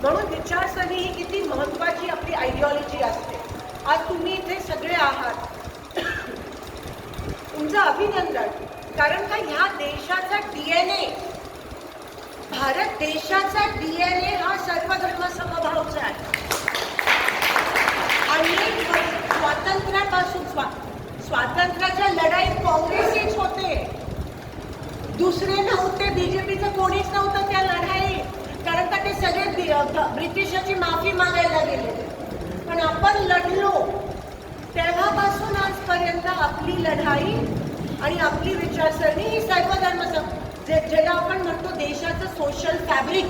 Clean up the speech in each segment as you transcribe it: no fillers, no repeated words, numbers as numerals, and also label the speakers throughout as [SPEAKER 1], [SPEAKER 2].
[SPEAKER 1] म्हणून विचारसरणी ही किती महत्त्वाची आपली आयडिओलॉजी असते. आज तुम्ही इथे सगळे आहात, तुमचं अभिनंदन. कारण का ह्या देशाचा DNA, भारत देशाचा DNA हा सर्वधर्म समभावचा आहे. आणि स्वातंत्र्यापासून स्वातंत्र्याच्या लढाईत काँग्रेसच होते, दुसरे नव्हते. बीजेपीचं कोणीच नव्हतं त्या लढाईत, कारण का ते सगळे ब्रिटिशाची माफी मागायला गेले. पण आपण लढलो. तेव्हापासून आजपर्यंत आपली लढाई आणि आपली विचारसरणी ही सर्वधर्म ज्याला आपण म्हणतो देशाचं सोशल फॅब्रिक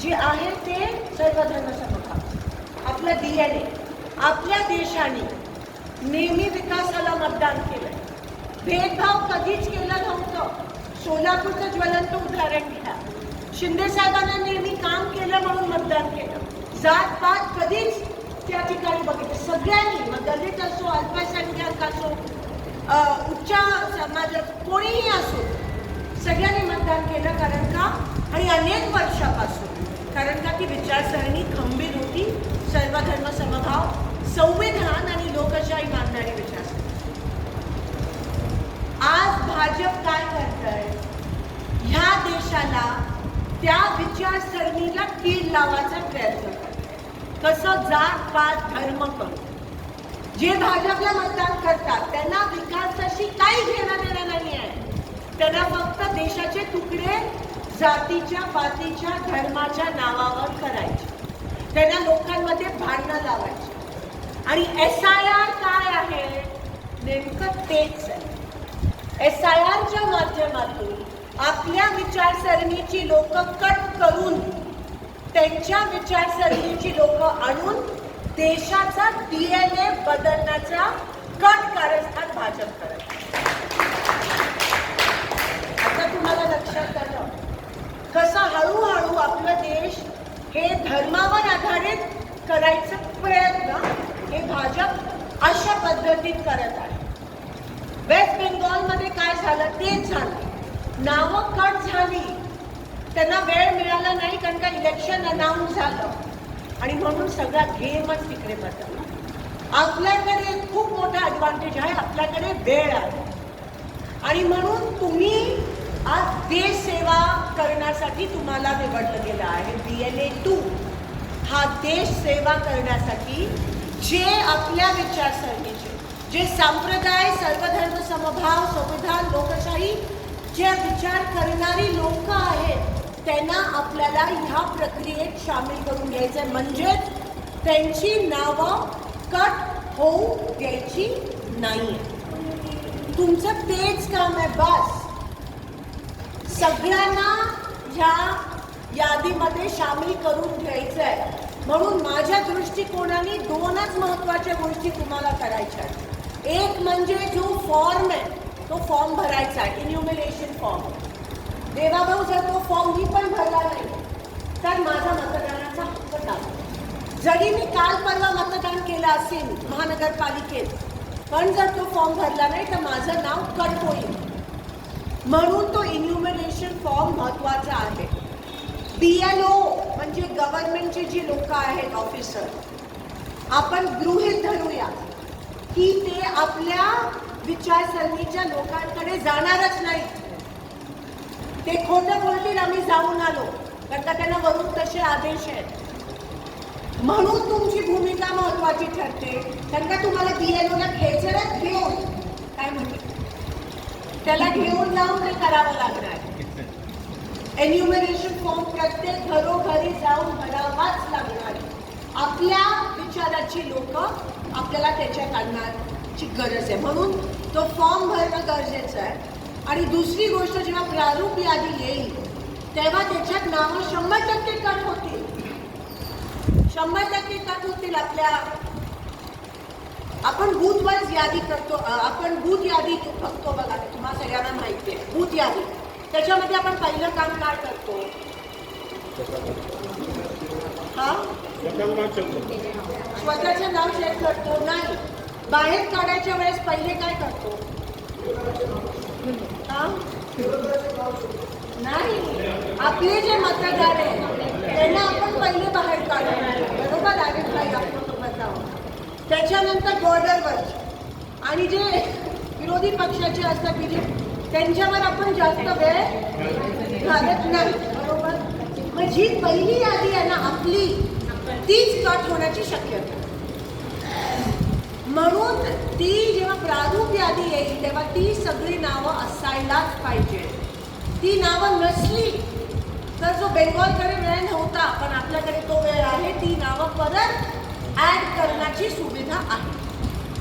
[SPEAKER 1] जे आहे ते सर्वधर्म समभाव. आपलं DNA. आपल्या देशाने नेहमी विकासाला मतदान केलंय, भेदभाव कधीच केला नव्हतं. सोलापूरचं ज्वलंत उदाहरण घ्या. शिंदे साहेबांना नेहमी काम केलं म्हणून मतदान केलं. जात पात कधीच त्या ठिकाणी बघितलं. सगळ्यांनी, मग दलित असो, अल्पसंख्याक असो, उच्च समाजात कोणीही असो, सगळ्यांनी मतदान केलं. कारण का? आणि अनेक वर्षापासून. कारण का ती विचारसरणी खंबीर होती. सर्वधर्म समभाव, संविधान आणि लोकशाही मानणारी विचारसरणी. आज भाजप काय करतंय? ह्या देशाला त्या विचारसरणीला कीड लावायचा प्रयत्न करतंय. कसं? जात पात धर्म करून. जे भाजपला मतदान करतात त्यांना विकासाशी काही घेणं देणं नाही आहे. त्यांना फक्त देशाचे तुकडे जातीच्या, पातीच्या, धर्माच्या नावावर करायचे. त्यांना लोकांमध्ये भांडणं लावायचे. आणि SIR काय आहे? नेमकं तेच आहे. SIRच्या माध्यमातून आपल्या विचारसरणीची लोक कट करून त्यांच्या विचारसरणीची लोक आणून देशाचा DNA बदलण्याचा कट कारस्थान भाजप करत. आता तुम्हाला लक्षात आलं कसं हळूहळू आपलं देश हे धर्मावर आधारित करायचं प्रयत्न हे भाजप अशा पद्धतीत करत आहे. वेस्ट बेंगॉलमध्ये काय झालं? तेच झालं. नावं कट झाली. त्यांना वेळ मिळाला नाही कारण का इलेक्शन अनाऊन्स झालं आणि म्हणून सगळा गेमच तिकडे बदलला. आपल्याकडे खूप मोठा ॲडव्हान्टेज आहे. आपल्याकडे वेळ आहे आणि म्हणून तुम्ही आज देश सेवा करण्यासाठी तुम्हाला निवडलं गेलं आहे. BLA 2 हा देश सेवा करण्यासाठी जे आपल्या विचारसरणीचे, जे संप्रदाय, सर्वधर्म समभाव, संविधान, लोकशाही जे विचार करणारी लोक आहेत त्यांना आपल्याला ह्या प्रक्रियेत सामील करून घ्यायचं. म्हणजेच त्यांची नावं कट होऊ द्यायची नाही. तुमचं तेच काम आहे. बस सगळ्यांना ह्या यादीमध्ये सामील करून घ्यायचं आहे. म्हणून माझ्या दृष्टिकोनाने दोनच महत्त्वाच्या गोष्टी तुम्हाला करायच्या आहेत. एक म्हणजे जो फॉर्म आहे तो फॉर्म भरायचा आहे, इन्युमिनेशन फॉर्म. देवाभाऊ जर तो फॉर्म मी पण भरला नाही तर माझा मतदानाचा हक्क नाही. जरी मी काल परवा मतदान केलं असेल महानगरपालिकेत, पण जर तो फॉर्म भरला नाही तर माझं नाव कट होईल. म्हणून तो इन्युमिनेशन फॉर्म महत्त्वाचा आहे. BLO म्हणजे गव्हर्नमेंटची जी लोक आहेत, ऑफिसर, आपण गृहीत धरूया की ते आपल्या विचारसरणीच्या लोकांकडे जाणारच नाही. ते खोटं बोलतील आम्ही जाऊन आलो, कारण का त्यांना वरून तसे आदेश आहेत. म्हणून तुमची भूमिका महत्त्वाची ठरते. कारण का तुम्हाला BLOला खेचरच घेऊन काय म्हणते त्याला घेऊन जाऊन ते करावं लागणार. एन्युमरेशन फॉर्म प्रत्येक घरोघरी जाऊन भरावाच लागणार. आपल्या विचाराची लोक आपल्याला त्याच्यात आणण्याची गरज आहे. म्हणून तो फॉर्म भरणं गरजेचं आहे. आणि दुसरी गोष्ट, जेव्हा प्रारूप यादी येईल तेव्हा त्याच्यात नावं 100% कट होतील. 100% कट होतील. आपण बूथ वाईज यादी करतो. आपण बूथ यादी बघतो बघा, तुम्हाला सगळ्यांना माहिती आहे. बूथ यादी त्याच्यामध्ये आपण पहिलं काम काय करतो? हा, स्वतःचं नाव चेक करतो. नाही, बाहेर काढायच्या वेळेस पहिले काय करतो? हा, नाही, आपले जे मतदार आहेत त्यांना आपण पहिले त्याच्यानंतर बॉर्डरवरचे आणि जे विरोधी पक्षाचे असतात बीजेपी त्यांच्यावर आपण जास्त वेळ घालत नाही, बरोबर. मग जी पहिली यादी आहे ना आपली, तीच कट होण्याची शक्यता. म्हणून ती जेव्हा प्रारूप यादी येईल तेव्हा ती सगळी नावं असायलाच पाहिजे. ती नावं नसली तर जो बेंगॉलकडे वेळ नव्हता पण आपल्याकडे तो वेळ आहे, ती नावं परत ऍड करण्याची सुविधा आहे.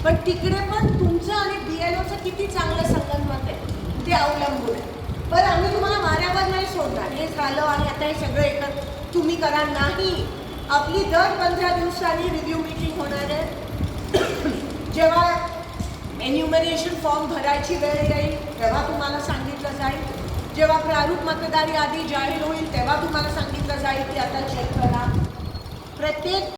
[SPEAKER 1] पण तिकडे पण तुमचं आणि BLOचं किती चांगलं संगनमत आहे ते अवलंबून आहे. बरं, आम्ही तुम्हाला वाऱ्यावर नाही सोडणार, हे झालं आणि आता हे सगळं एकत्र तुम्ही करा नाही. आपली दर 15 दिवसांनी रिव्ह्यू मीटिंग होणार आहे. जेव्हा एन्युमरेशन फॉर्म भरायची वेळ येईल तेव्हा तुम्हाला सांगितलं जाईल. जेव्हा प्रारूप मतदार यादी जाहीर होईल तेव्हा तुम्हाला सांगितलं जाईल की आता चेक करा. प्रत्येक